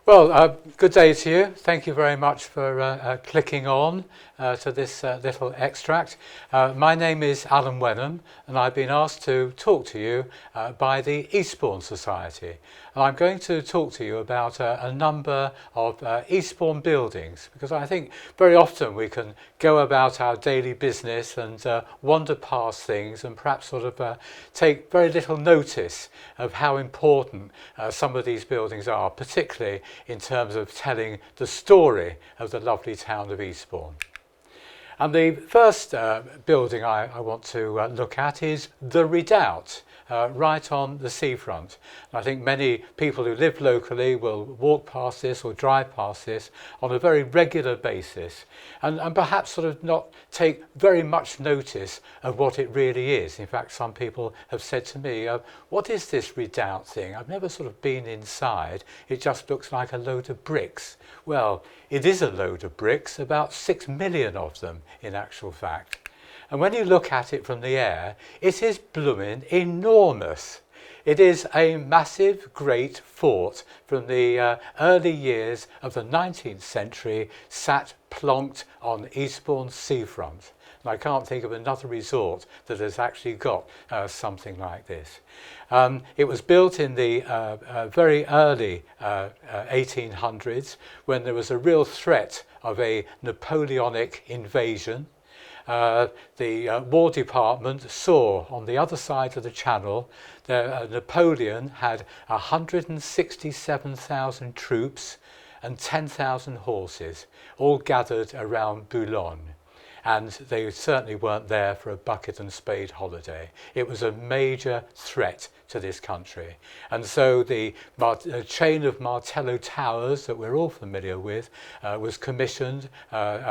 Well, good day to you. Thank you very much for clicking on to this little extract. My name is Alan Wenham, and I've been asked to talk to you by the Eastbourne Society. And I'm going to talk to you about a number of Eastbourne buildings, because I think very often we can go about our daily business and wander past things and perhaps sort of take very little notice of how important some of these buildings are, particularly in terms of telling the story of the lovely town of Eastbourne. And the first building I want to look at is the Redoubt, right on the seafront. And I think many people who live locally will walk past this or drive past this on a very regular basis and perhaps sort of not take very much notice of what it really is. In fact, some people have said to me, what is this Redoubt thing? I've never sort of been inside. It just looks like a load of bricks. Well, it is a load of bricks, about 6 million of them in actual fact. And when you look at it from the air, it is blooming enormous. It is a massive, great fort from the early years of the 19th century, sat plonked on Eastbourne's seafront. And I can't think of another resort that has actually got something like this. It was built in the very early 1800s, when there was a real threat of a Napoleonic invasion. The War Department saw on the other side of the channel that Napoleon had 167,000 troops and 10,000 horses, all gathered around Boulogne. And they certainly weren't there for a bucket and spade holiday. It was a major threat to this country. And so the chain of Martello Towers that we're all familiar with was commissioned,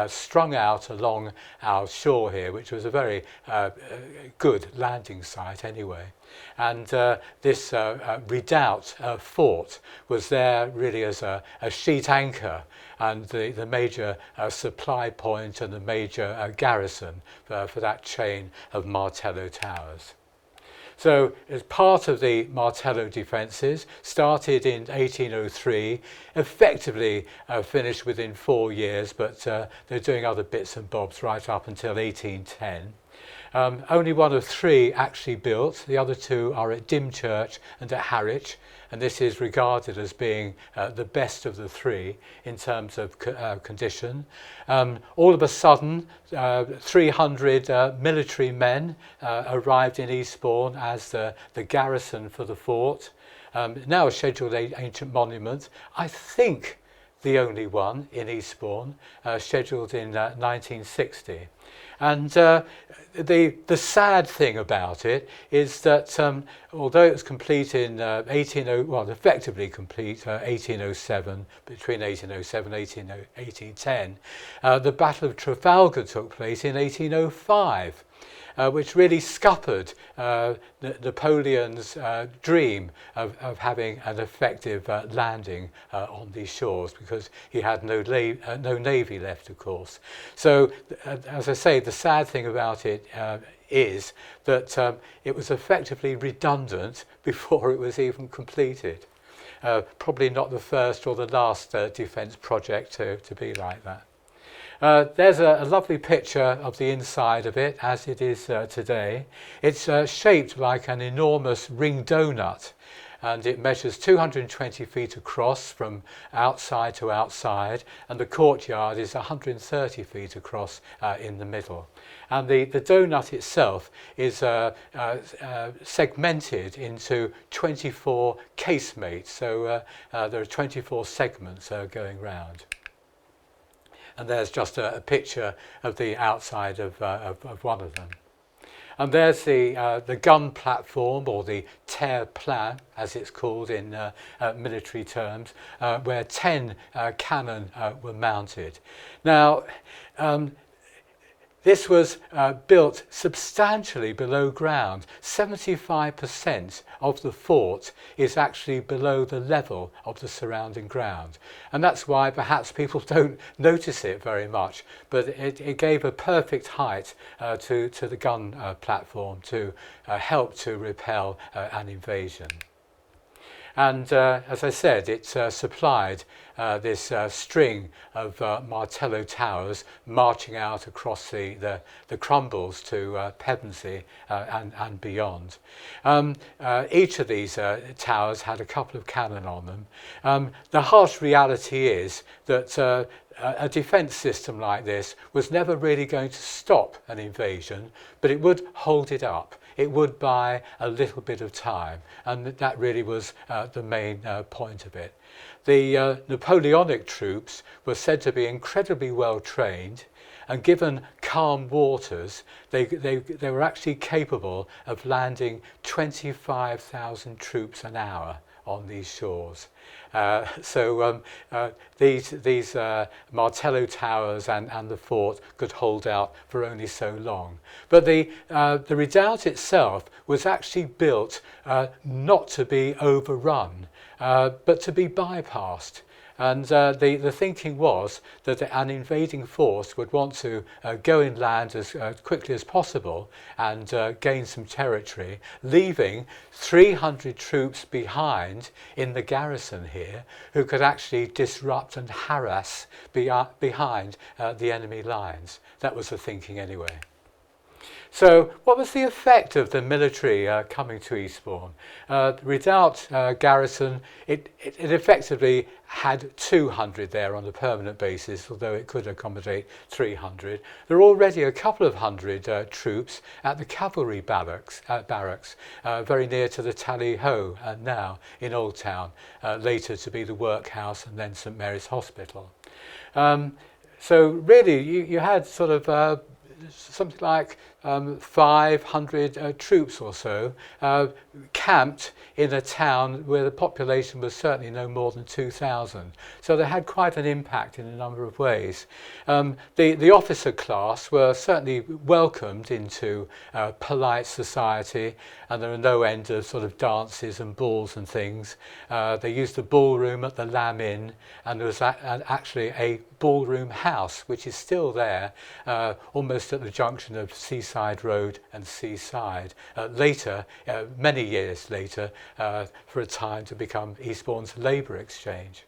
strung out along our shore here, which was a very good landing site anyway. And this Redoubt fort was there really as a sheet anchor and the major supply point and the major garrison for that chain of Martello Towers. So as part of the Martello defences, started in 1803, effectively finished within 4 years, but they're doing other bits and bobs right up until 1810. Only one of 3 actually built. The other 2 are at Dymchurch and at Harwich, and this is regarded as being the best of the 3 in terms of condition. All of a sudden, 300 military men arrived in Eastbourne as the garrison for the fort. Now a scheduled ancient monument, I think the only one in Eastbourne, scheduled in 1960. And the sad thing about it is that although it was complete in effectively complete 1807, between 1807 and 1810, the Battle of Trafalgar took place in 1805. Which really scuppered Napoleon's dream of having an effective landing on these shores, because he had no navy left, of course. So, as I say, the sad thing about it is that it was effectively redundant before it was even completed. Probably not the first or the last defence project to be like that. There's a lovely picture of the inside of it as it is today. It's shaped like an enormous ring donut, and it measures 220 feet across from outside to outside, and the courtyard is 130 feet across in the middle. And the donut itself is segmented into 24 casemates, so there are 24 segments going round. And there's just a picture of the outside of one of them. And there's the gun platform, or the terre-plein, as it's called in military terms, where 10 cannon were mounted. Now, this was built substantially below ground. 75% of the fort is actually below the level of the surrounding ground. And that's why perhaps people don't notice it very much, but it gave a perfect height to the gun platform to help to repel an invasion. And as I said, it supplied this string of Martello towers marching out across the crumbles to Pemzy and beyond. Each of these towers had a couple of cannon on them. The harsh reality is that a defence system like this was never really going to stop an invasion, but it would hold it up. It would buy a little bit of time, and that really was the main point of it. The Napoleonic troops were said to be incredibly well trained, and given calm waters, they were actually capable of landing 25,000 troops an hour on these shores. These Martello towers and the fort could hold out for only so long. But the redoubt itself was actually built not to be overrun, but to be bypassed. And the thinking was that an invading force would want to go inland as quickly as possible and gain some territory, leaving 300 troops behind in the garrison here who could actually disrupt and harass behind the enemy lines. That was the thinking anyway. So what was the effect of the military coming to Eastbourne? The Redoubt garrison, it effectively had 200 there on a permanent basis, although it could accommodate 300. There were already a couple of hundred troops at the cavalry barracks very near to the Tally-Ho now in Old Town, later to be the workhouse and then St Mary's Hospital. So really you had sort of something like 500 troops or so camped in a town where the population was certainly no more than 2,000. So they had quite an impact in a number of ways. The officer class were certainly welcomed into polite society, and there were no end of sort of dances and balls and things. They used the ballroom at the Lamb Inn, and there was actually a ballroom house which is still there, almost at the junction of Seaside Road and Seaside. Later, many years later, for a time to become Eastbourne's Labour Exchange.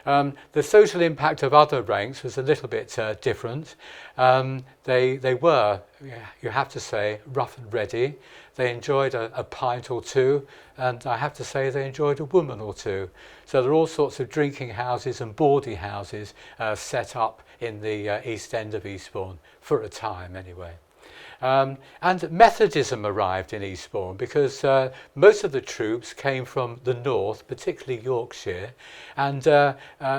The social impact of other ranks was a little bit different. They were, you have to say, rough and ready. They enjoyed a pint or two, and I have to say they enjoyed a woman or two. So there are all sorts of drinking houses and bawdy houses set up in the east end of Eastbourne, for a time anyway. And Methodism arrived in Eastbourne because most of the troops came from the north, particularly Yorkshire, and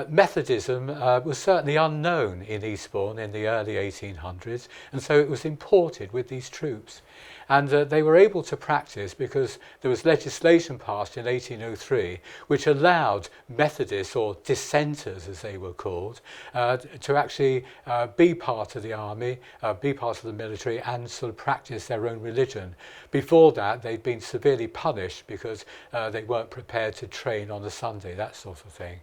Methodism was certainly unknown in Eastbourne in the early 1800s, and so it was imported with these troops. And they were able to practice because there was legislation passed in 1803 which allowed Methodists, or dissenters as they were called, to actually be part of the army, be part of the military, and sort of practice their own religion. Before that, they'd been severely punished because they weren't prepared to train on a Sunday, that sort of thing.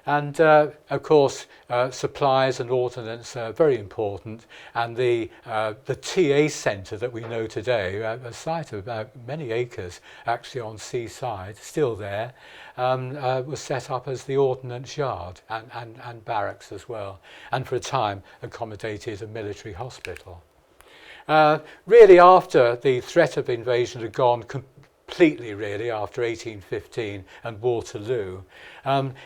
And of course, supplies and ordnance are very important, and the TA centre that we know today, a site of about many acres actually on Seaside, still there, was set up as the ordnance yard and barracks as well, and for a time accommodated a military hospital. Really, after the threat of invasion had gone completely, really, after 1815 and Waterloo,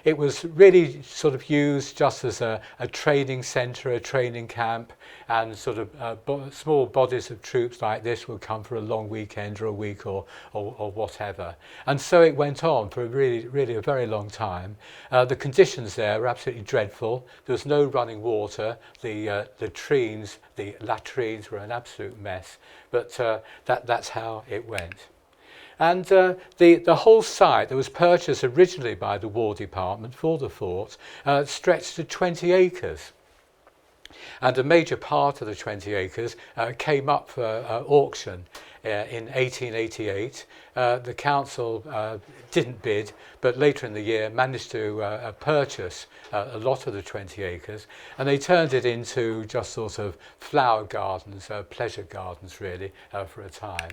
it was really sort of used just as a training centre, a training camp, and sort of small bodies of troops like this would come for a long weekend or a week or whatever. And so it went on for really a very long time. The conditions there were absolutely dreadful. There was no running water. The latrines were an absolute mess, but that's how it went. And the whole site that was purchased originally by the War Department for the fort stretched to 20 acres. And a major part of the 20 acres came up for auction in 1888. The council didn't bid, but later in the year managed to purchase a lot of the 20 acres, and they turned it into just sort of flower gardens, pleasure gardens really, for a time.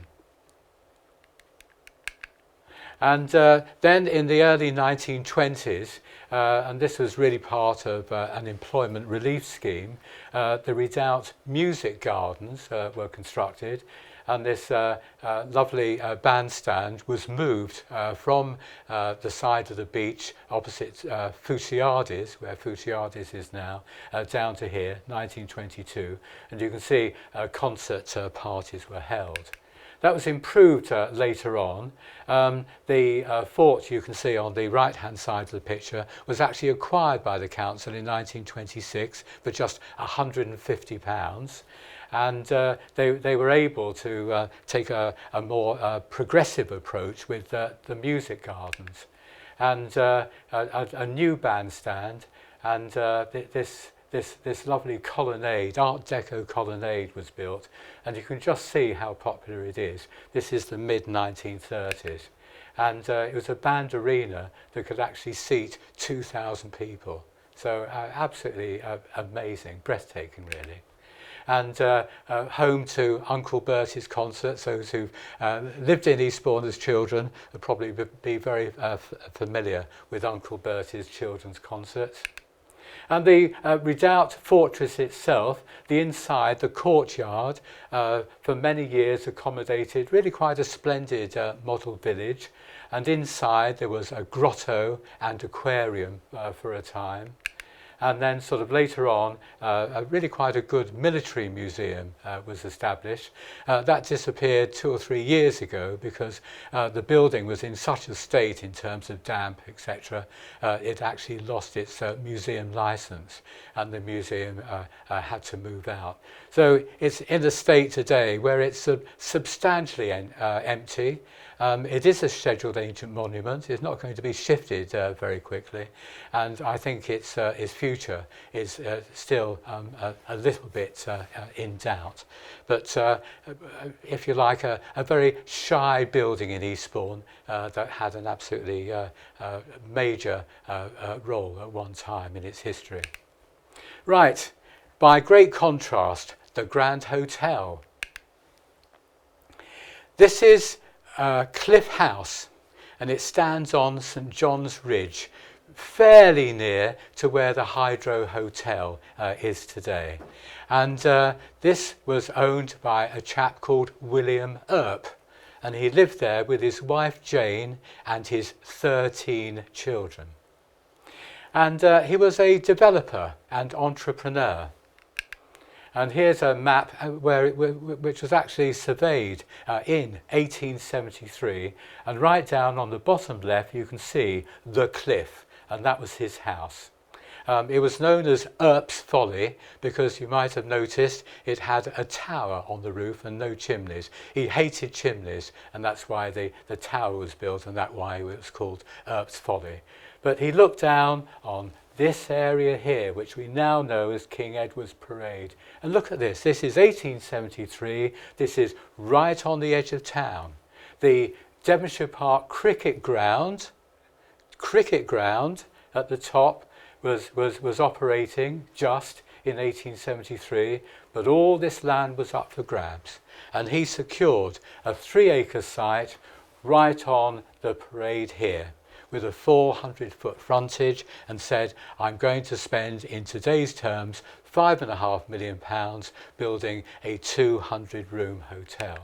And then in the early 1920s, and this was really part of an employment relief scheme, the Redoubt Music Gardens were constructed, and this lovely bandstand was moved from the side of the beach opposite Fusiades, where Fusiades is now, down to here, 1922, and you can see concert parties were held. That was improved later on. The fort you can see on the right-hand side of the picture was actually acquired by the council in 1926 for just £150. And they were able to take a more progressive approach with the music gardens. And a new bandstand, and this lovely colonnade, Art Deco colonnade was built, and you can just see how popular it is. This is the mid-1930s, and it was a band arena that could actually seat 2,000 people. So absolutely amazing, breathtaking really. And home to Uncle Bertie's concerts. Those who've lived in Eastbourne as children will probably be very familiar with Uncle Bertie's children's concerts. And the Redoubt Fortress itself, the inside, the courtyard, for many years accommodated really quite a splendid model village. And inside there was a grotto and aquarium for a time. And then sort of later on, really quite a good military museum was established. That disappeared 2 or 3 years ago because the building was in such a state in terms of damp, etc. It actually lost its museum license, and the museum had to move out. So it's in a state today where it's substantially empty. It is a scheduled ancient monument. It's not going to be shifted very quickly, and I think its future is still a little bit in doubt. But if you like, a very shy building in Eastbourne that had an absolutely major role at one time in its history. Right, by great contrast, the Grand Hotel. This is Cliff House, and it stands on St John's Ridge, fairly near to where the Hydro Hotel is today. And this was owned by a chap called William Earp, and he lived there with his wife Jane and his 13 children. And he was a developer and entrepreneur. And here's a map which was actually surveyed in 1873, and right down on the bottom left you can see the cliff, and that was his house. It was known as Earp's Folly because you might have noticed it had a tower on the roof and no chimneys. He hated chimneys, and that's why the tower was built, and that's why it was called Earp's Folly. But he looked down on this area here, which we now know as King Edward's Parade. And look at this. This is 1873. This is right on the edge of town. The Devonshire Park cricket ground at the top was operating just in 1873, but all this land was up for grabs. And he secured a 3-acre site right on the parade here, with a 400-foot frontage, and said, I'm going to spend, in today's terms, £5.5 million building a 200-room hotel.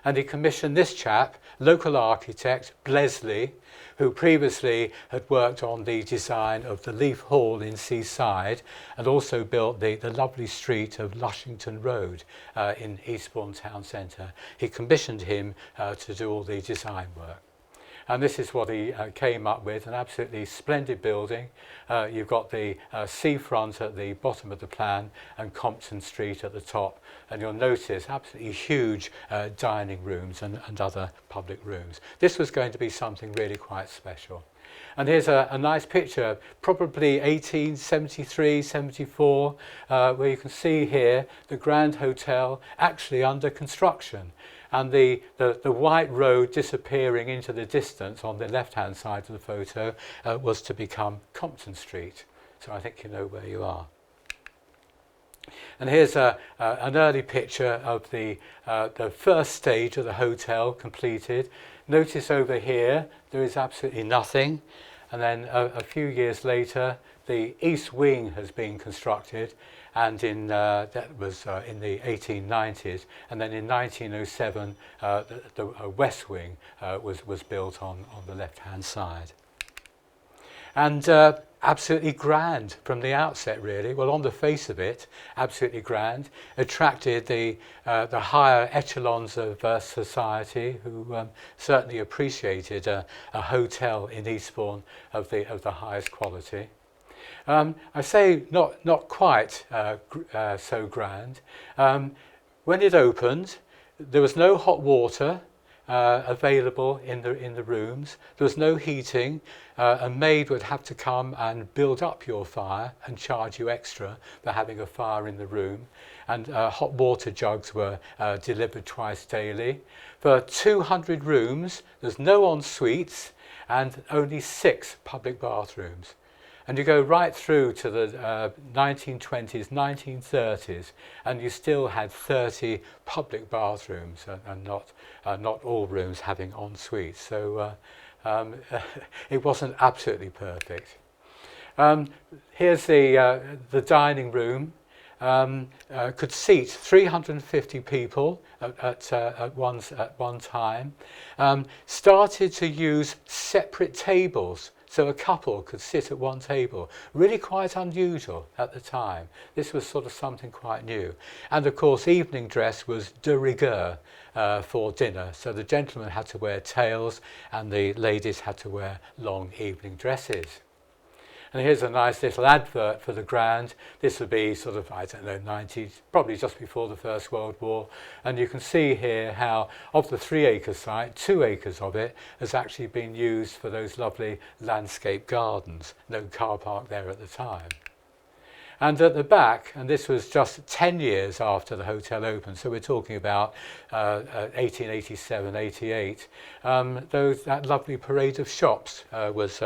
And he commissioned this chap, local architect Blesley, who previously had worked on the design of the Leaf Hall in Seaside, and also built the lovely street of Lushington Road in Eastbourne Town Centre. He commissioned him to do all the design work. And this is what he came up with, an absolutely splendid building. You've got the seafront at the bottom of the plan and Compton Street at the top. And you'll notice absolutely huge dining rooms and other public rooms. This was going to be something really quite special. And here's a nice picture, probably 1873, 74, where you can see here the Grand Hotel actually under construction. And the white road disappearing into the distance on the left-hand side of the photo was to become Compton Street. So I think you know where you are. And here's an early picture of the first stage of the hotel completed. Notice over here there is absolutely nothing, and then a few years later the east wing has been constructed, and that was in the 1890s, and then in 1907 the west wing was built on the left hand side. And absolutely grand from the outset, really. Well, on the face of it, absolutely grand. Attracted the higher echelons of society, who certainly appreciated a hotel in Eastbourne of the highest quality. I say not quite so grand. When it opened, there was no hot water available in the rooms. There was no heating. A maid would have to come and build up your fire and charge you extra for having a fire in the room. And hot water jugs were delivered twice daily. For 200 rooms, there's no en-suites and only 6 public bathrooms. And you go right through to the 1920s, 1930s, and you still had 30 public bathrooms, and not all rooms having en suites. So it wasn't absolutely perfect. Here's the dining room. Could seat 350 people at one time. Started to use separate tables, so a couple could sit at one table. Really quite unusual at the time. This was sort of something quite new. And of course, evening dress was de rigueur for dinner. So the gentlemen had to wear tails and the ladies had to wear long evening dresses. And here's a nice little advert for the Grand. This would be sort of, I don't know, 90s, probably just before the First World War. And you can see here how, of the 3-acre site, 2 acres of it has actually been used for those lovely landscape gardens. No car park there at the time. And at the back, and this was just 10 years after the hotel opened, so we're talking about 1887, 88, that lovely parade of shops was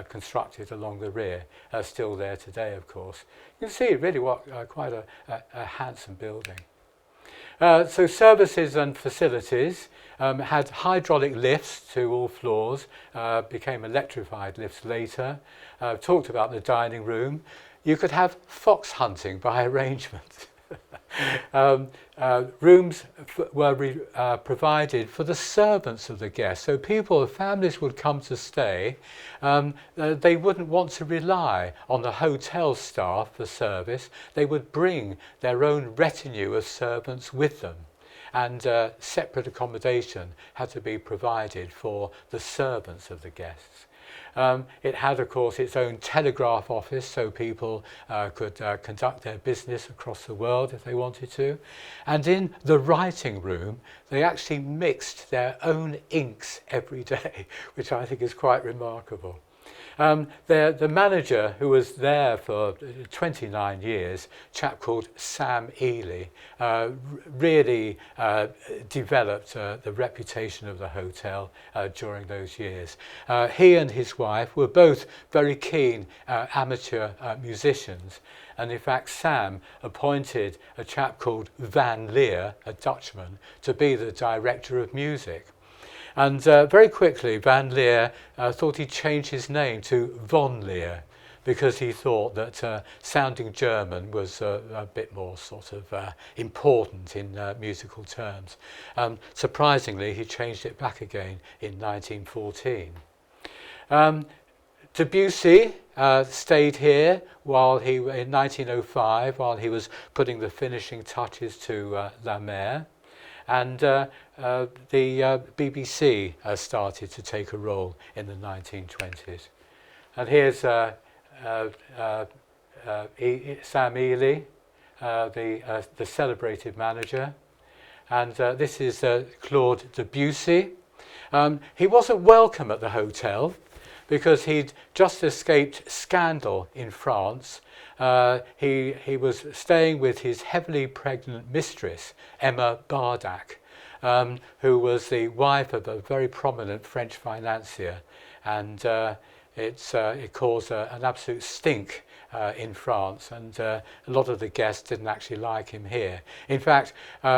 constructed along the rear, still there today, of course. You can see really quite a handsome building. So services and facilities had hydraulic lifts to all floors, became electrified lifts later. Talked about the dining room. You could have fox hunting by arrangement. Rooms were provided for the servants of the guests. So families would come to stay. They wouldn't want to rely on the hotel staff for service. They would bring their own retinue of servants with them. And separate accommodation had to be provided for the servants of the guests. It had, of course, its own telegraph office, so people could conduct their business across the world if they wanted to. And in the writing room, they actually mixed their own inks every day, which I think is quite remarkable. The manager, who was there for 29 years, a chap called Sam Ely, really developed the reputation of the hotel during those years. He and his wife were both very keen amateur musicians, and in fact Sam appointed a chap called Van Leer, a Dutchman, to be the director of music. And very quickly, Van Leer thought he'd change his name to Von Leer, because he thought that sounding German was a bit more sort of important in musical terms. Surprisingly, he changed it back again in 1914. Debussy stayed here in 1905, while he was putting the finishing touches to La Mer. And the BBC started to take a role in the 1920s. And here's Sam Ely, the celebrated manager. And this is Claude Debussy. He wasn't welcome at the hotel because he'd just escaped scandal in France. He was staying with his heavily pregnant mistress, Emma Bardac, who was the wife of a very prominent French financier. And It caused an absolute stink in France, and a lot of the guests didn't actually like him here. In fact,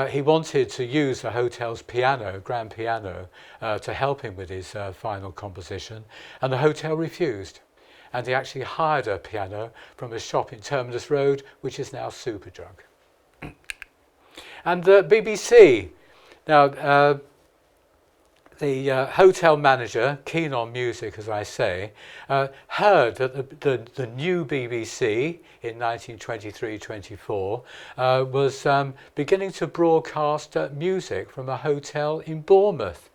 he wanted to use the hotel's piano, grand piano, to help him with his final composition, and the hotel refused. And he actually hired a piano from a shop in Terminus Road, which is now Superdrug. And the BBC. Now, the hotel manager, keen on music as I say, heard that the new BBC in 1923-24 was beginning to broadcast music from a hotel in Bournemouth.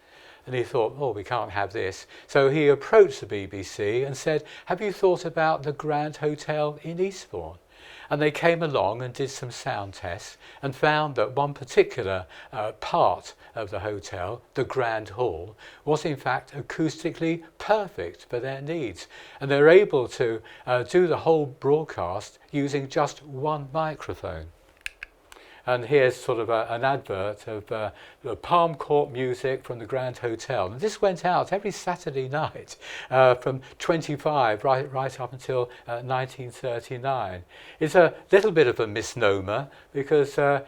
And he thought, oh, we can't have this. So he approached the BBC and said, have you thought about the Grand Hotel in Eastbourne? And they came along and did some sound tests and found that one particular part of the hotel, the Grand Hall, was in fact acoustically perfect for their needs. And they were able to do the whole broadcast using just one microphone. And here's sort of an advert of the Palm Court music from the Grand Hotel. And this went out every Saturday night from 25 right up until 1939. It's a little bit of a misnomer because the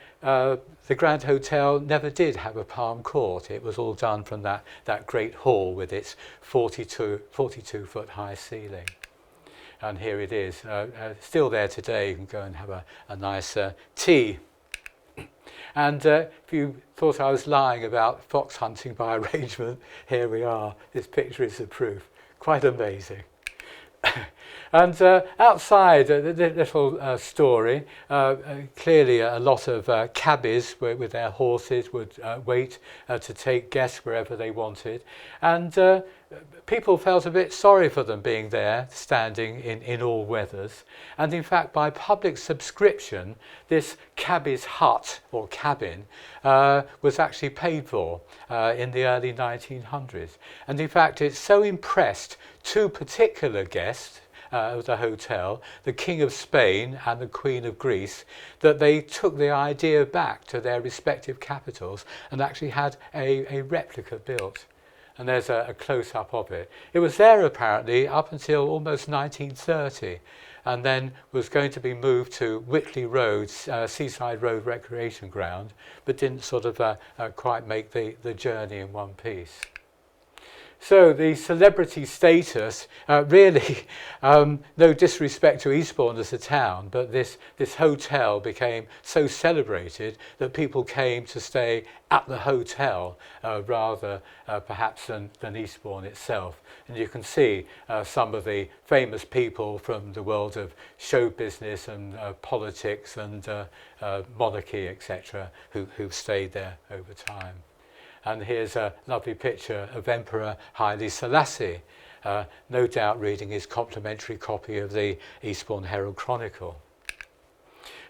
Grand Hotel never did have a Palm Court. It was all done from that great hall with its 42-foot high ceiling. And here it is, still there today. You can go and have a nice tea. And if you thought I was lying about fox hunting by arrangement, here we are. This picture is the proof. Quite amazing. And outside the little storey, clearly a lot of cabbies with their horses would wait to take guests wherever they wanted. And people felt a bit sorry for them being there, standing in all weathers. And in fact, by public subscription, this cabbie's hut or cabin was actually paid for in the early 1900s. And in fact, it so impressed two particular guests of the hotel, the King of Spain and the Queen of Greece, that they took the idea back to their respective capitals and actually had a replica built. And there's a close-up of it. It was there apparently up until almost 1930, and then was going to be moved to Whitley Road, Seaside Road Recreation Ground, but didn't sort of quite make the journey in one piece. So the celebrity status, really, no disrespect to Eastbourne as a town, but this hotel became so celebrated that people came to stay at the hotel rather perhaps than Eastbourne itself. And you can see some of the famous people from the world of show business and politics and monarchy, etc., who've stayed there over time. And here's a lovely picture of Emperor Haile Selassie, no doubt reading his complimentary copy of the Eastbourne Herald Chronicle.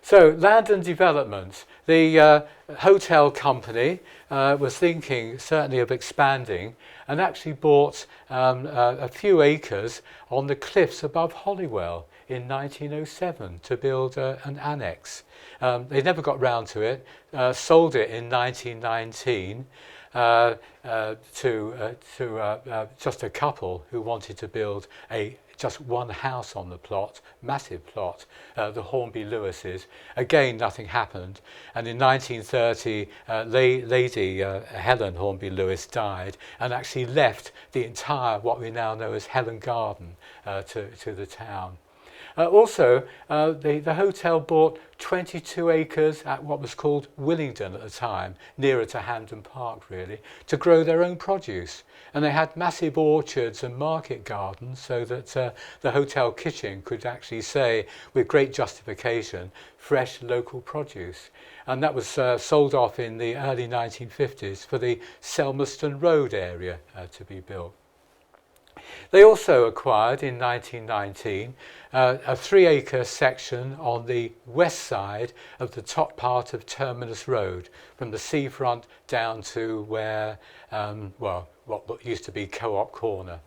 So, land and development. The hotel company was thinking certainly of expanding and actually bought a few acres on the cliffs above Holywell in 1907 to build an annex. They never got round to it, sold it in 1919 to just a couple who wanted to build just one house on the plot, massive plot, the Hornby Lewises. Again, nothing happened. And in 1930, Lady Helen Hornby Lewis died and actually left the entire, what we now know as Helen Garden, to the town. Also, the hotel bought 22 acres at what was called Willingdon at the time, nearer to Hampden Park really, to grow their own produce. And they had massive orchards and market gardens so that the hotel kitchen could actually say, with great justification, fresh local produce. And that was sold off in the early 1950s for the Selmerston Road area to be built. They also acquired in 1919 a 3-acre section on the west side of the top part of Terminus Road, from the seafront down to where, what used to be Co-op Corner.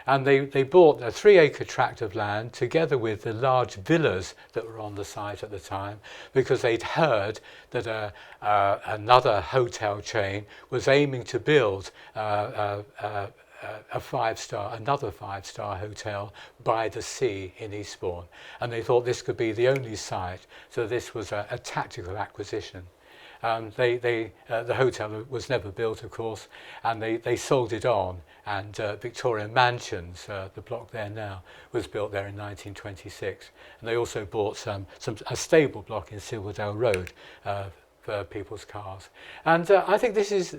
And they bought a 3-acre tract of land together with the large villas that were on the site at the time, because they'd heard that another hotel chain was aiming to build another five-star hotel by the sea in Eastbourne, and they thought this could be the only site. So this was a tactical acquisition. The hotel was never built, of course, and they sold it on. And Victoria Mansions, the block there now, was built there in 1926. And they also bought a stable block in Silverdale Road for people's cars. And I think this is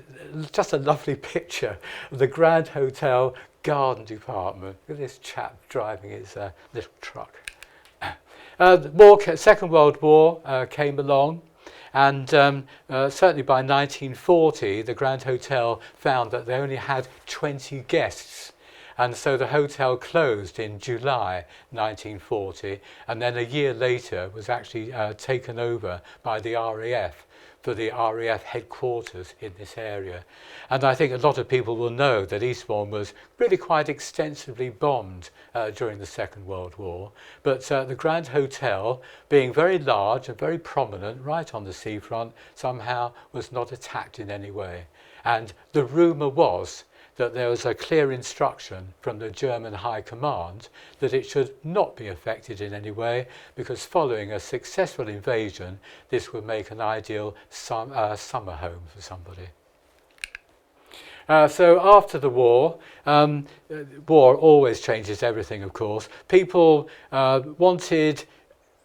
just a lovely picture of the Grand Hotel garden department. Look at this chap driving his little truck. Second World War came along. And certainly by 1940, the Grand Hotel found that they only had 20 guests. And so the hotel closed in July 1940, and then a year later was actually taken over by the RAF for the RAF headquarters in this area. And I think a lot of people will know that Eastbourne was really quite extensively bombed during the Second World War. But the Grand Hotel, being very large and very prominent right on the seafront, somehow was not attacked in any way. And the rumour was that there was a clear instruction from the German High Command that it should not be affected in any way, because following a successful invasion, this would make an ideal summer home for somebody. So after the war, war always changes everything, of course. People wanted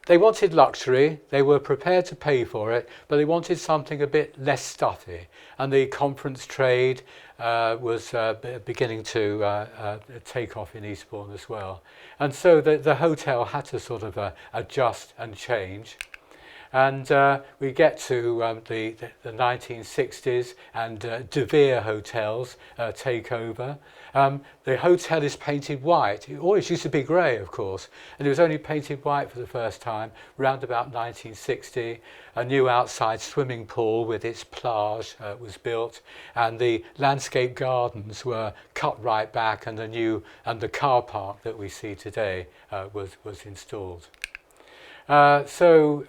luxury, they were prepared to pay for it, but they wanted something a bit less stuffy. And the conference trade was beginning to take off in Eastbourne as well. And so the hotel had to sort of adjust and change. And we get to the 1960s, and De Vere hotels take over. The hotel is painted white. It always used to be grey, of course, and it was only painted white for the first time round about 1960. A new outside swimming pool with its plage was built, and the landscape gardens were cut right back, and the car park that we see today was installed. So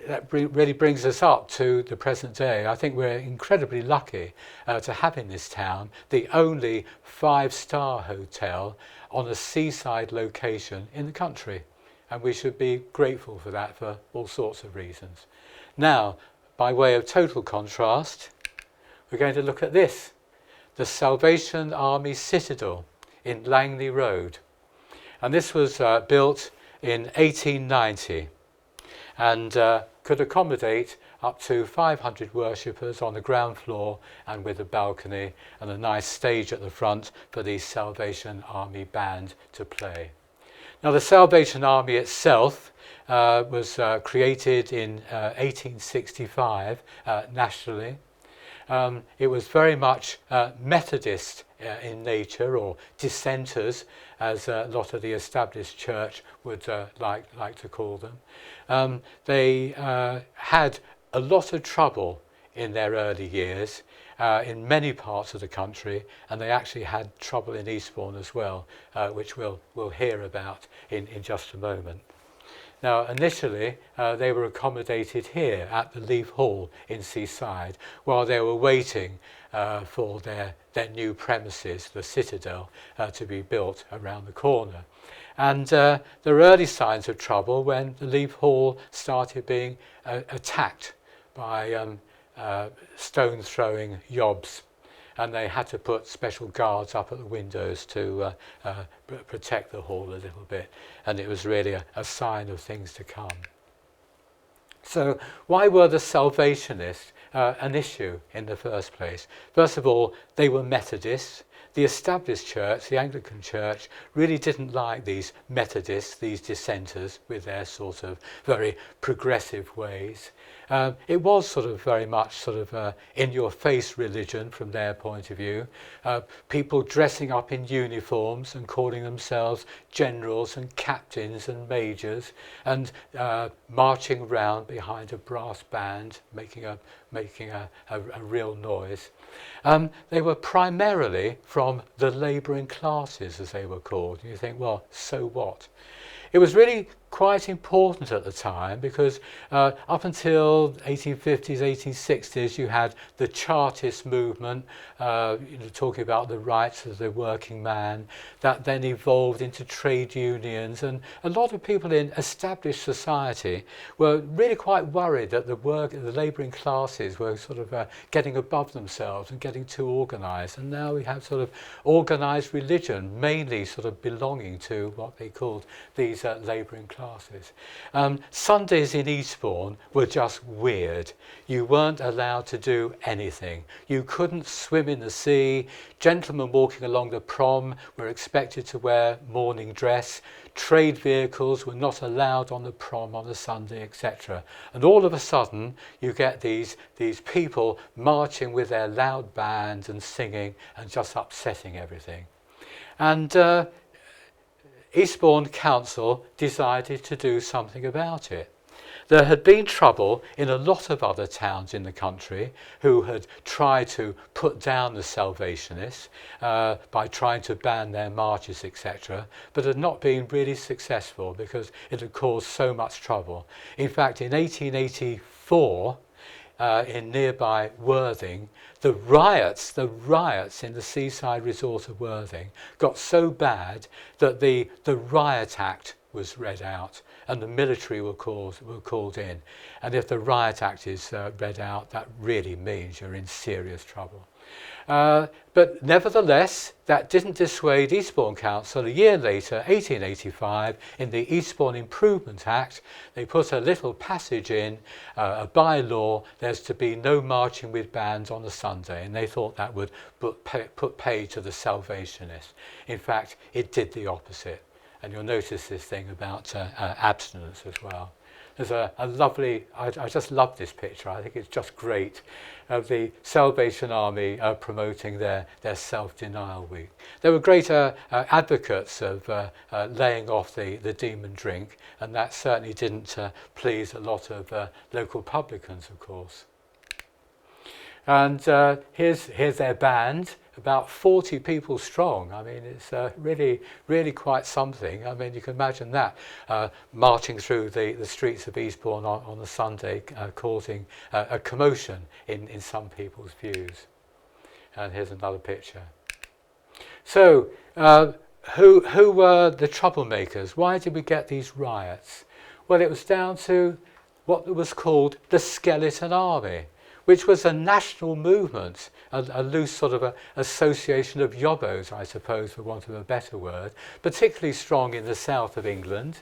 that really brings us up to the present day. I think we're incredibly lucky to have in this town the only five-star hotel on a seaside location in the country, and we should be grateful for that for all sorts of reasons. Now, by way of total contrast, we're going to look at this, the Salvation Army Citadel in Langley Road, and this was built in 1890. And could accommodate up to 500 worshippers on the ground floor, and with a balcony and a nice stage at the front for the Salvation Army band to play. Now, the Salvation Army itself was created in 1865 nationally. It was very much Methodist in nature, or dissenters, as a lot of the established church would like to call them. They had a lot of trouble in their early years in many parts of the country, and they actually had trouble in Eastbourne as well, which we'll hear about in just a moment. Now, initially, they were accommodated here at the Leaf Hall in Seaside while they were waiting for their new premises, the Citadel, to be built around the corner. And there were early signs of trouble when the Leaf Hall started being attacked by stone-throwing yobs, and they had to put special guards up at the windows to protect the hall a little bit, and it was really a sign of things to come. So why were the Salvationists an issue in the first place? First of all, they were Methodists. The established church, the Anglican Church, really didn't like these Methodists, these dissenters, with their sort of very progressive ways. It was sort of very much sort of in-your-face religion from their point of view. People dressing up in uniforms and calling themselves generals and captains and majors, and marching around behind a brass band, making a real noise. They were primarily from the labouring classes, as they were called. And you think, well, so what? It was really quite important at the time, because up until 1850s, 1860s, you had the Chartist movement, talking about the rights of the working man. That then evolved into trade unions, and a lot of people in established society were really quite worried that the labouring classes were sort of getting above themselves and getting too organised. And now we have sort of organised religion, mainly sort of belonging to what they called these labouring classes. Sundays in Eastbourne were just weird. You weren't allowed to do anything. You couldn't swim in the sea. Gentlemen walking along the prom were expected to wear morning dress. Trade vehicles were not allowed on the prom on a Sunday, etc. And all of a sudden you get these people marching with their loud bands and singing and just upsetting everything. And Eastbourne Council decided to do something about it. There had been trouble in a lot of other towns in the country who had tried to put down the Salvationists by trying to ban their marches, etc., but had not been really successful because it had caused so much trouble. In fact, in 1884, in nearby Worthing, the riots in the seaside resort of Worthing got so bad that the Riot Act was read out and the military were called in. And if the Riot Act is read out, that really means you're in serious trouble. But nevertheless, that didn't dissuade Eastbourne Council. A year later, 1885, in the Eastbourne Improvement Act, they put a little passage in, a bylaw, there's to be no marching with bands on a Sunday, and they thought that would put pay to the Salvationists. In fact, it did the opposite. And you'll notice this thing about abstinence as well. There's a lovely, I just love this picture, I think it's just great, of the Salvation Army promoting their self-denial week. They were great advocates of laying off the demon drink, and that certainly didn't please a lot of local publicans, of course. And here's their band, about 40 people strong. I mean, it's really, really quite something. I mean, you can imagine that, marching through the streets of Eastbourne on a Sunday, causing a commotion in some people's views. And here's another picture. So, who were the troublemakers? Why did we get these riots? Well, it was down to what was called the Skeleton Army, which was a national movement, a loose sort of association of yobbos, I suppose, for want of a better word, particularly strong in the south of England.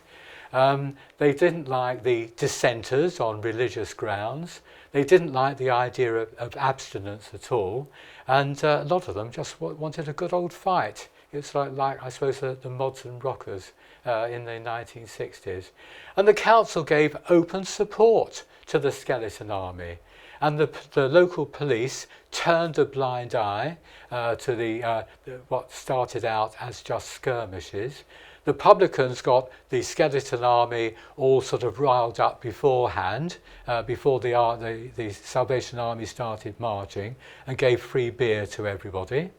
They didn't like the dissenters on religious grounds. They didn't like the idea of abstinence at all. And a lot of them just wanted a good old fight. It's like I suppose, the mods and rockers in the 1960s. And the council gave open support to the Skeleton Army. And the local police turned a blind eye to what started out as just skirmishes. The publicans got the Skeleton Army all sort of riled up beforehand, before the Salvation Army started marching, and gave free beer to everybody.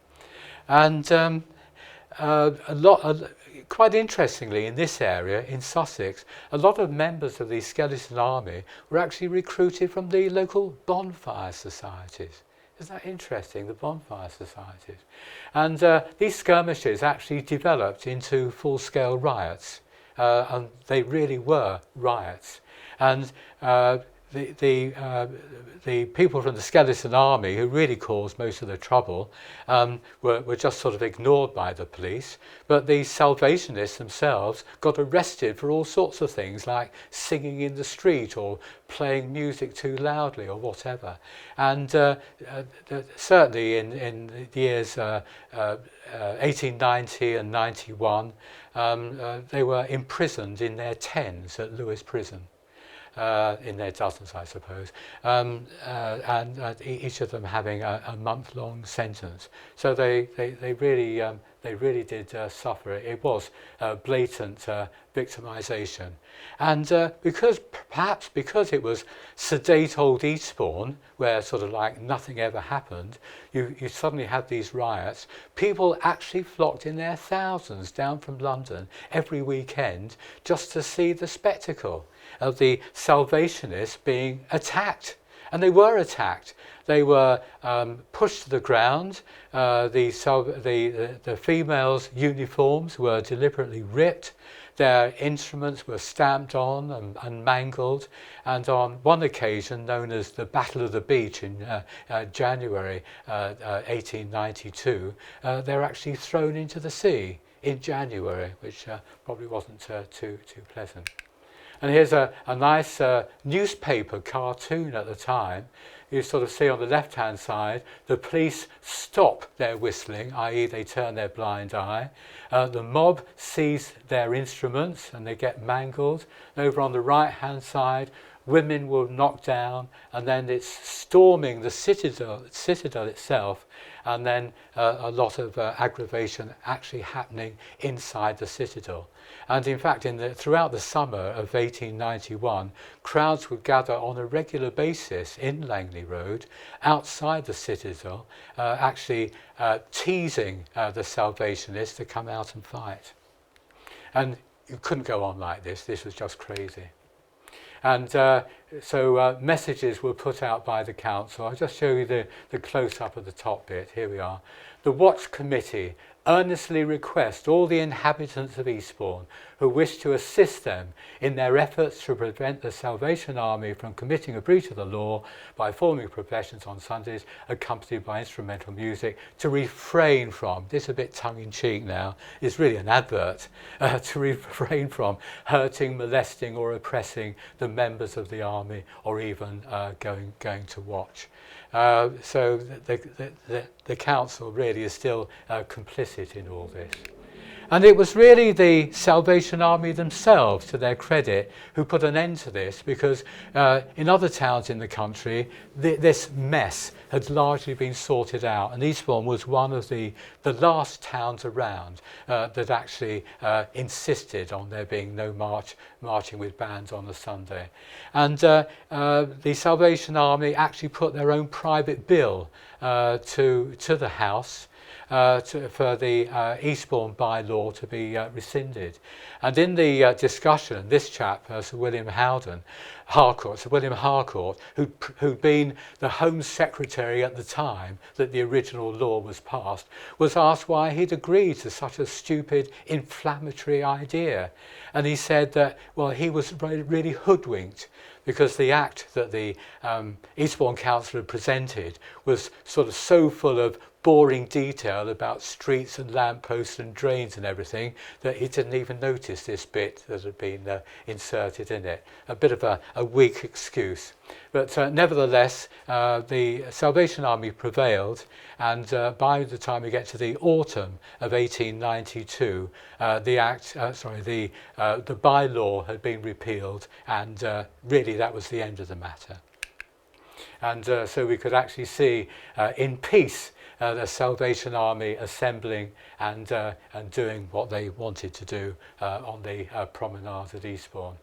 And quite interestingly, in this area, in Sussex, a lot of members of the Skeleton Army were actually recruited from the local bonfire societies. Isn't that interesting, the bonfire societies? And these skirmishes actually developed into full-scale riots, and they really were riots. And the people from the Skeleton Army, who really caused most of the trouble, were just sort of ignored by the police. But the Salvationists themselves got arrested for all sorts of things, like singing in the street or playing music too loudly or whatever. And certainly in the years 1890 and 91, they were imprisoned in their dens at Lewes Prison. In their dozens, I suppose, and each of them having a month-long sentence. So they really they really did suffer. It was blatant victimisation. And perhaps because it was sedate old Eastbourne, where sort of like nothing ever happened, you suddenly had these riots. People actually flocked in their thousands down from London every weekend just to see the spectacle of the Salvationists being attacked. And they were attacked. They were pushed to the ground. The females' uniforms were deliberately ripped. Their instruments were stamped on and mangled. And on one occasion, known as the Battle of the Beach in January 1892, they were actually thrown into the sea in January, which probably wasn't too pleasant. And here's a nice newspaper cartoon at the time. You sort of see on the left-hand side, the police stop their whistling, i.e. they turn their blind eye. The mob seize their instruments and they get mangled. And over on the right-hand side, women were knocked down, and then it's storming the citadel itself, and then a lot of aggravation actually happening inside the citadel. And in fact, throughout the summer of 1891, crowds would gather on a regular basis in Langley Road, outside the citadel, actually teasing the Salvationists to come out and fight. And you couldn't go on like this. This was just crazy. And so messages were put out by the council. I'll just show you the close-up of the top bit. Here we are. The Watch Committee earnestly request all the inhabitants of Eastbourne who wish to assist them in their efforts to prevent the Salvation Army from committing a breach of the law by forming processions on Sundays accompanied by instrumental music to refrain from, this is a bit tongue-in-cheek now, it's really an advert, to refrain from hurting, molesting or oppressing the members of the army or even going to watch. So the council really is still complicit in all this. And it was really the Salvation Army themselves, to their credit, who put an end to this, because in other towns in the country, this mess had largely been sorted out. And Eastbourne was one of the last towns around that actually insisted on there being no marching with bands on a Sunday. And the Salvation Army actually put their own private bill to the House for the Eastbourne by-law to be rescinded. And in the discussion, this chap, Sir William Harcourt, who'd been the Home Secretary at the time that the original law was passed, was asked why he'd agreed to such a stupid, inflammatory idea. And he said that, well, he was really hoodwinked, because the act that the Eastbourne Council had presented was sort of so full of boring detail about streets and lampposts and drains and everything that he didn't even notice this bit that had been inserted in it. A bit of a weak excuse. But nevertheless, the Salvation Army prevailed, and by the time we get to the autumn of 1892, the by-law had been repealed, and really that was the end of the matter. And so we could actually see in peace the Salvation Army assembling and doing what they wanted to do on the promenade at Eastbourne.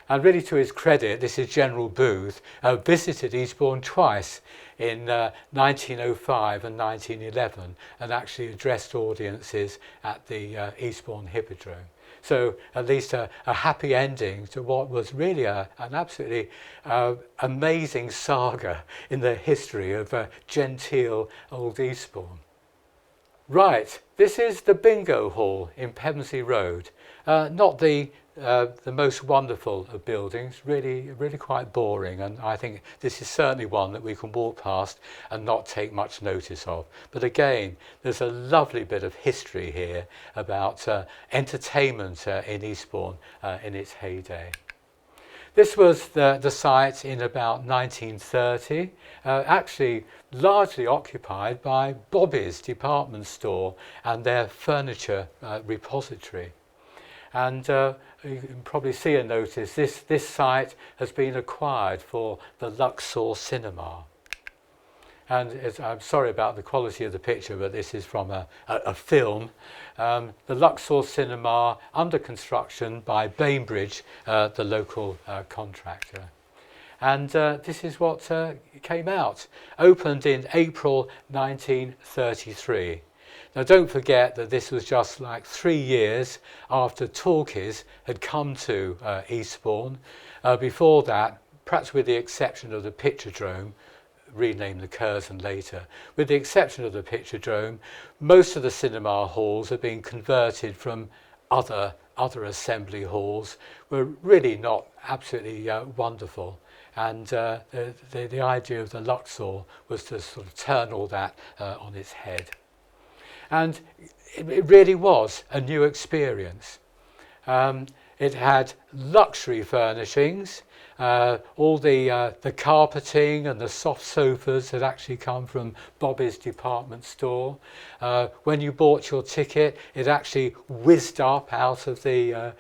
And really, to his credit, this is General Booth, visited Eastbourne twice in 1905 and 1911, and actually addressed audiences at the Eastbourne Hippodrome. So at least a happy ending to what was really an absolutely amazing saga in the history of genteel old Eastbourne. Right, this is the bingo hall in Pemzy Road. Not the most wonderful of buildings, really quite boring, and I think this is certainly one that we can walk past and not take much notice of. But again, there's a lovely bit of history here about entertainment in Eastbourne in its heyday. This was the site in about 1930, actually largely occupied by Bobby's department store and their furniture repository. And you can probably see and notice this site has been acquired for the Luxor Cinema. And I'm sorry about the quality of the picture, but this is from a film. The Luxor Cinema, under construction by Bainbridge, the local contractor. And this is what came out. Opened in April 1933. Now don't forget that this was just like 3 years after talkies had come to Eastbourne. Before that, perhaps with the exception of the Picturedrome, renamed the Curzon later, with the exception of the Picturedrome, most of the cinema halls have been converted from other assembly halls, were really not absolutely wonderful. And the idea of the Luxor was to sort of turn all that on its head. And it really was a new experience. It had luxury furnishings. All the carpeting and the soft sofas had actually come from Bobby's department store. When you bought your ticket, it actually whizzed up out of the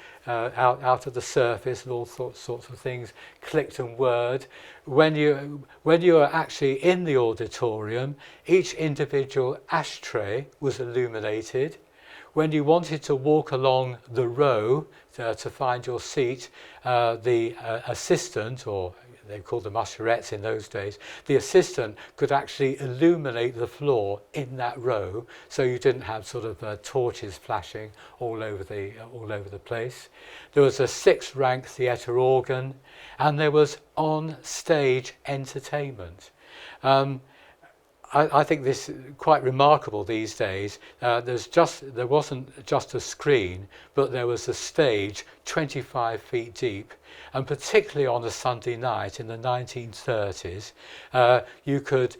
surface, and all sorts of things clicked and whirred. When you were actually in the auditorium, each individual ashtray was illuminated. When you wanted to walk along the row to find your seat, the assistant, or they called them usherettes in those days, the assistant could actually illuminate the floor in that row, so you didn't have sort of torches flashing all over the place. There was a 6-rank theatre organ, and there was on-stage entertainment. I think this is quite remarkable these days. There wasn't just a screen, but there was a stage 25 feet deep, and particularly on a Sunday night in the 1930s, you could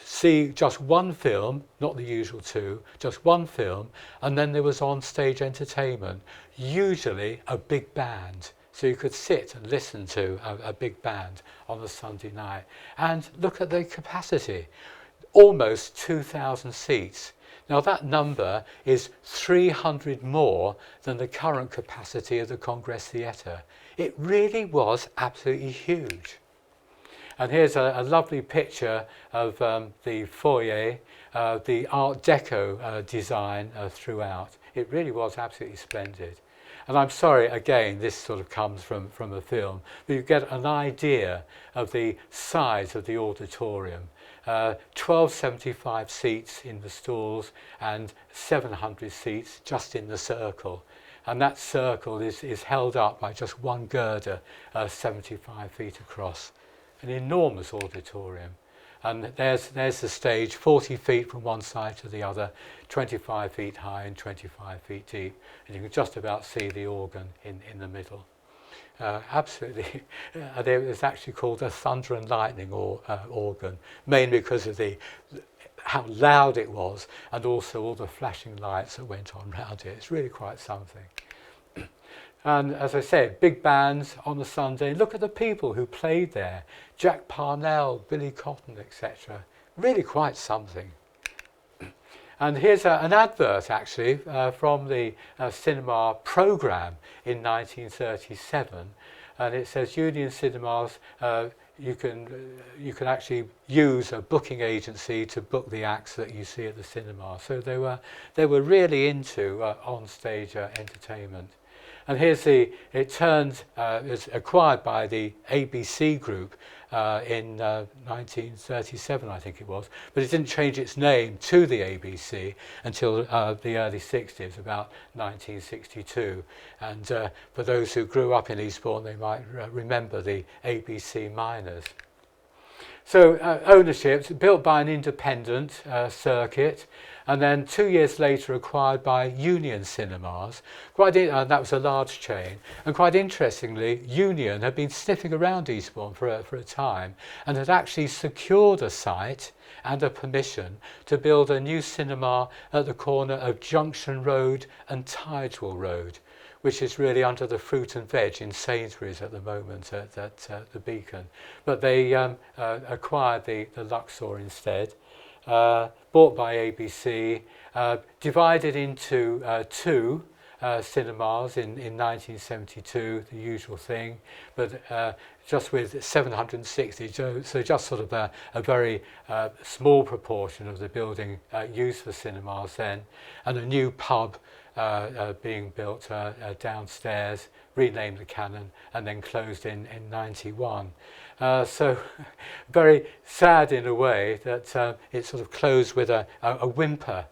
see just one film, not the usual two, just one film, and then there was on-stage entertainment, usually a big band. So you could sit and listen to a big band on a Sunday night. And look at the capacity, almost 2,000 seats. Now that number is 300 more than the current capacity of the Congress Theatre. It really was absolutely huge. And here's a lovely picture of the foyer, the Art Deco design throughout. It really was absolutely splendid. And I'm sorry, again, this sort of comes from a film, but you get an idea of the size of the auditorium. 1275 seats in the stalls and 700 seats just in the circle. And that circle is held up by just one girder, 75 feet across. An enormous auditorium. And there's the stage, 40 feet from one side to the other, 25 feet high and 25 feet deep. And you can just about see the organ in the middle. Absolutely. It's actually called a thunder and lightning organ, mainly because of how loud it was, and also all the flashing lights that went on around it. It's really quite something. And as I said, big bands on a Sunday. Look at the people who played there. Jack Parnell, Billy Cotton, etc. Really quite something. And here's an advert, actually, from the cinema programme in 1937. And it says, Union Cinemas, you can actually use a booking agency to book the acts that you see at the cinema. So they were really into on-stage entertainment. And here's it was acquired by the ABC Group in 1937, I think it was, but it didn't change its name to the ABC until the early 60s, about 1962. And for those who grew up in Eastbourne, they might remember the ABC Miners. So ownership, built by an independent circuit, and then 2 years later acquired by Union Cinemas. That was a large chain. And quite interestingly, Union had been sniffing around Eastbourne for a time, and had actually secured a site and a permission to build a new cinema at the corner of Junction Road and Tideswell Road, which is really under the fruit and veg in Sainsbury's at the moment at the Beacon. But they acquired the Luxor instead, bought by ABC, divided into two, cinemas in 1972, the usual thing, but just with 760, so just sort of a very small proportion of the building used for cinemas then, and a new pub being built downstairs, renamed the Cannon, and then closed in 91. So very sad in a way that it sort of closed with a whimper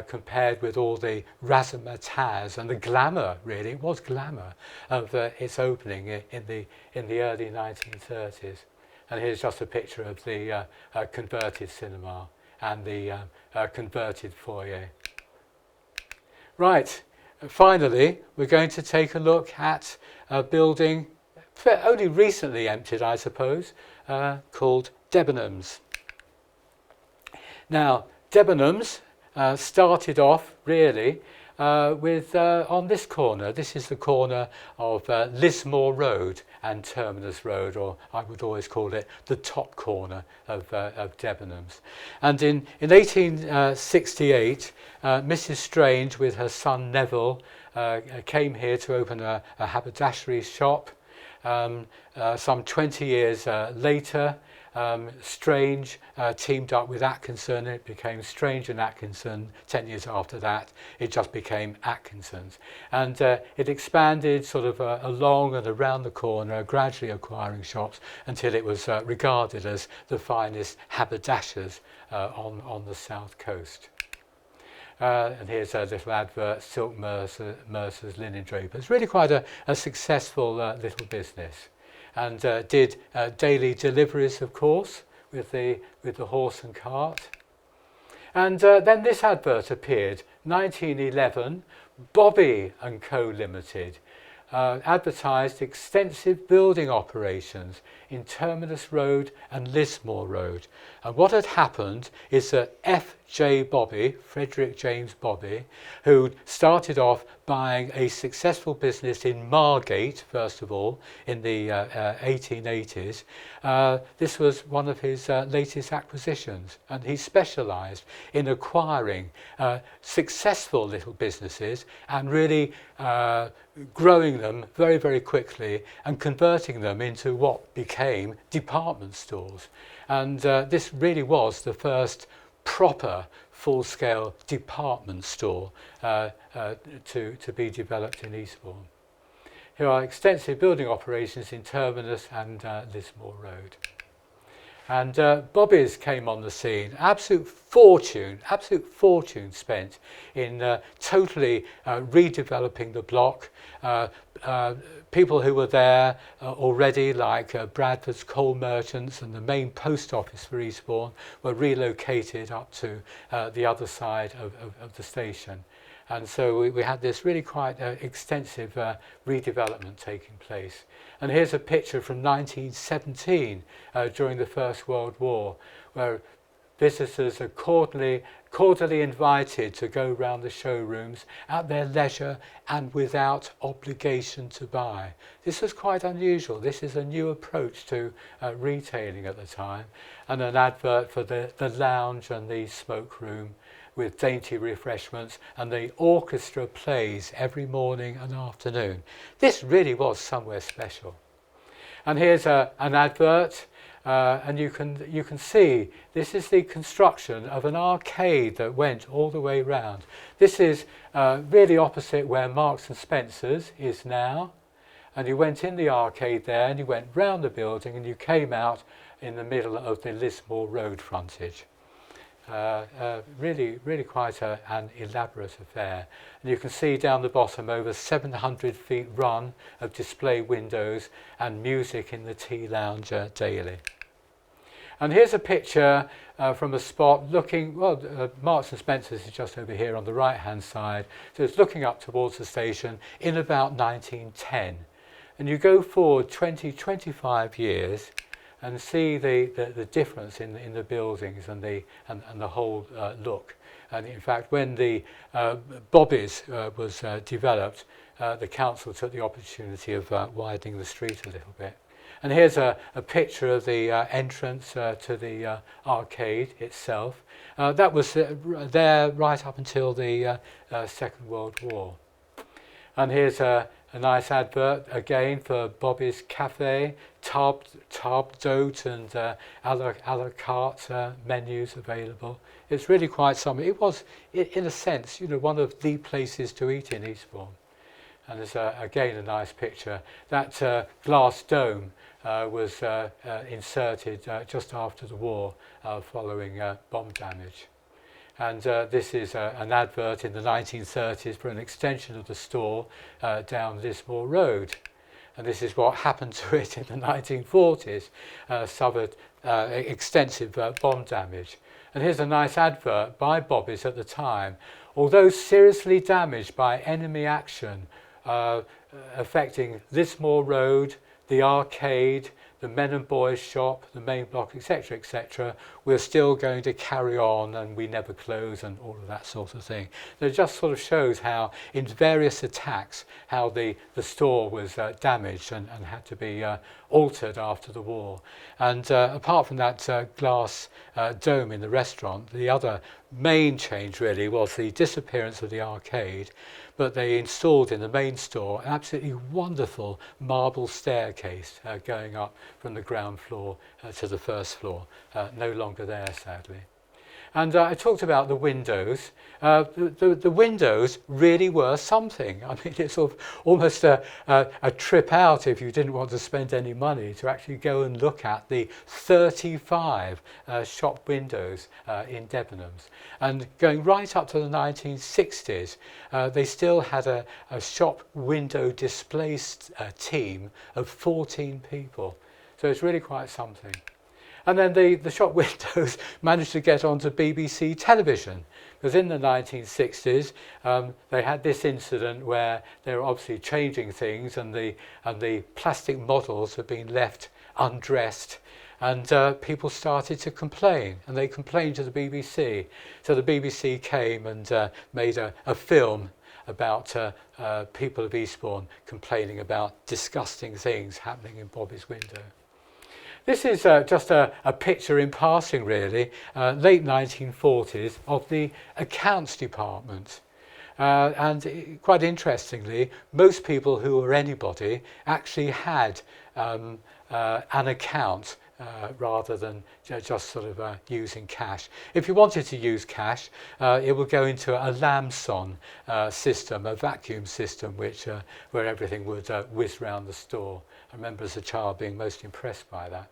compared with all the razzmatazz and the glamour, really, it was glamour, of its opening in the early 1930s. And here's just a picture of the converted cinema and the converted foyer. Right, finally, we're going to take a look at a building only recently emptied, I suppose, called Debenhams. Now, Debenhams started off really with on this corner. This is the corner of Lismore Road and Terminus Road, or I would always call it the top corner of Debenhams. And in 1868, Mrs. Strange with her son Neville came here to open a haberdashery shop. Some 20 years later, Strange teamed up with Atkinson. It became Strange and Atkinson. 10 years after that, it just became Atkinson's. And it expanded sort of along and around the corner, gradually acquiring shops until it was regarded as the finest haberdashers on the south coast. And here's a little advert, Silk Mercer's Linen Drapers. Really quite a successful little business. And did daily deliveries, of course, with the horse and cart. And then this advert appeared, 1911, Bobby and Co. Limited, advertised extensive building operations in Terminus Road and Lismore Road. And what had happened is that F.J. Bobby, Frederick James Bobby, who started off buying a successful business in Margate, first of all, in the 1880s. This was one of his latest acquisitions, and he specialised in acquiring successful little businesses and really growing them very, very quickly and converting them into what became department stores. And this really was the first proper full-scale department store to be developed in Eastbourne. Here are extensive building operations in Terminus and Lismore Road. And Bobby's came on the scene. Absolute fortune spent in totally redeveloping the block. People who were there already, like Bradford's coal merchants and the main post office for Eastbourne, were relocated up to the other side of the station. And so we had this really quite extensive redevelopment taking place. And here's a picture from 1917 during the First World War, where visitors are cordially invited to go round the showrooms at their leisure and without obligation to buy. This was quite unusual. This is a new approach to retailing at the time. And an advert for the lounge and the smoke room, with dainty refreshments, and the orchestra plays every morning and afternoon. This really was somewhere special. And here's an advert, and you can see this is the construction of an arcade that went all the way round. This is really opposite where Marks and Spencer's is now, and you went in the arcade there, and you went round the building, and you came out in the middle of the Lismore Road frontage. Really quite an elaborate affair. And you can see down the bottom over 700 feet run of display windows and music in the tea lounge daily. And here's a picture from a spot looking, well, Marks and Spencer's is just over here on the right hand side, so it's looking up towards the station in about 1910. And you go forward 25 years and see the difference in the buildings and the whole look. And in fact, when the Bobby's was developed, the council took the opportunity of widening the street a little bit. And here's a picture of the entrance to the arcade itself. That was there right up until the Second World War. And here's a nice advert again for Bobby's Cafe, table d'hôte and a la carte menus available. It's really quite something. It was, in a sense, one of the places to eat in Eastbourne. And there's again a nice picture. That glass dome was inserted just after the war following bomb damage. And this is an advert in the 1930s for an extension of the store down Lismore Road. And this is what happened to it in the 1940s, suffered extensive bomb damage. And here's a nice advert by Bobby's at the time. Although seriously damaged by enemy action affecting Lismore Road, the arcade, the men and boys shop, the main block, etc., we're still going to carry on and we never close and all of that sort of thing. It just sort of shows how in various attacks how the store was damaged and had to be altered after the war. And apart from that glass dome in the restaurant, the other main change really was the disappearance of the arcade, but they installed in the main store an absolutely wonderful marble staircase going up from the ground floor to the first floor, no longer there sadly. And I talked about the windows. The windows really were something. I mean, it's sort of almost a trip out if you didn't want to spend any money to actually go and look at the 35 shop windows in Debenhams. And going right up to the 1960s, they still had a shop window display team of 14 people. So it's really quite something. And then the shop windows managed to get onto BBC television, because in the 1960s they had this incident where they were obviously changing things, and the plastic models had been left undressed, and people started to complain, and they complained to the BBC. So the BBC came and made a film about people of Eastbourne complaining about disgusting things happening in Bobby's window. This is just a picture in passing, really, late 1940s, of the accounts department. And quite interestingly, most people who were anybody actually had an account rather than just sort of using cash. If you wanted to use cash, it would go into a Lamson system, a vacuum system, where everything would whiz round the store. I remember as a child being most impressed by that.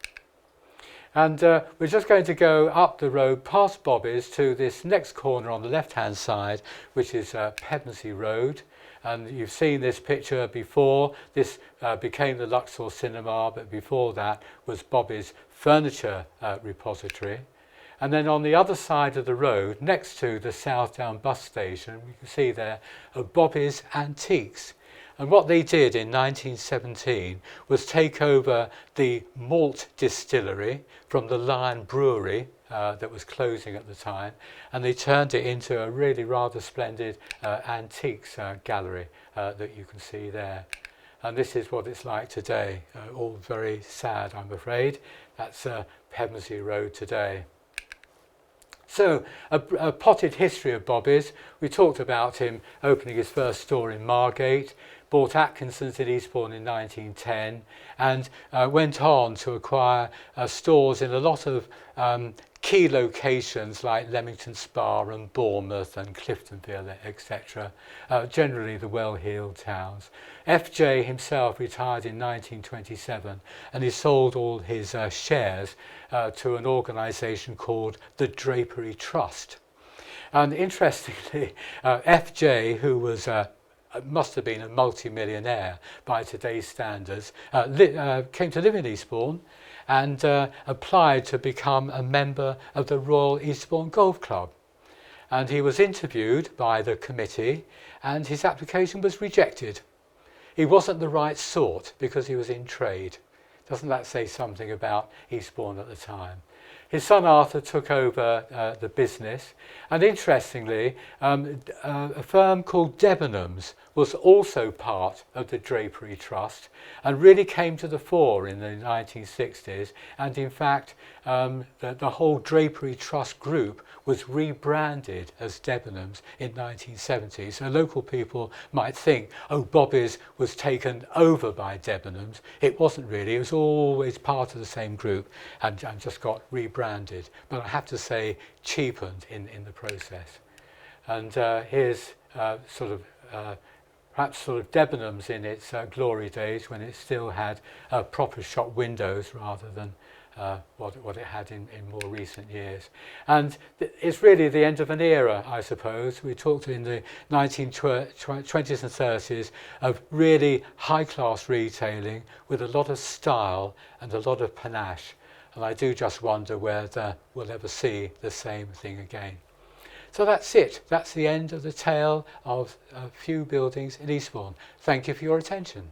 And we're just going to go up the road past Bobby's to this next corner on the left-hand side, which is Pemzy Road. And you've seen this picture before. This became the Luxor Cinema, but before that was Bobby's furniture repository. And then on the other side of the road, next to the Southdown bus station, you can see there Bobby's Antiques. And what they did in 1917 was take over the malt distillery from the Lion Brewery that was closing at the time, and they turned it into a really rather splendid antiques gallery that you can see there. And this is what it's like today. All very sad, I'm afraid. That's Pemzy Road today. So, a potted history of Bobby's. We talked about him opening his first store in Margate, bought Atkinson's in Eastbourne in 1910, and went on to acquire stores in a lot of key locations like Leamington Spa and Bournemouth and Cliftonville, etc., generally the well-heeled towns. FJ himself retired in 1927, and he sold all his shares to an organisation called the Drapery Trust. And interestingly, FJ, who was must have been a multi-millionaire by today's standards, came to live in Eastbourne and applied to become a member of the Royal Eastbourne Golf Club. And he was interviewed by the committee, and his application was rejected. He wasn't the right sort because he was in trade. Doesn't that say something about Eastbourne at the time? His son Arthur took over the business, and interestingly, a firm called Debenhams was also part of the Drapery Trust and really came to the fore in the 1960s. And in fact, the whole Drapery Trust group was rebranded as Debenhams in 1970. So local people might think, oh, Bobby's was taken over by Debenhams. It wasn't really. It was always part of the same group and just got rebranded. But I have to say, cheapened in the process. And here's perhaps sort of Debenhams in its glory days, when it still had proper shop windows rather than what it had in more recent years. And it's really the end of an era, I suppose. We talked in the 1920s and 30s of really high-class retailing with a lot of style and a lot of panache. And I do just wonder whether we'll ever see the same thing again. So that's it. That's the end of the tale of a few buildings in Eastbourne. Thank you for your attention.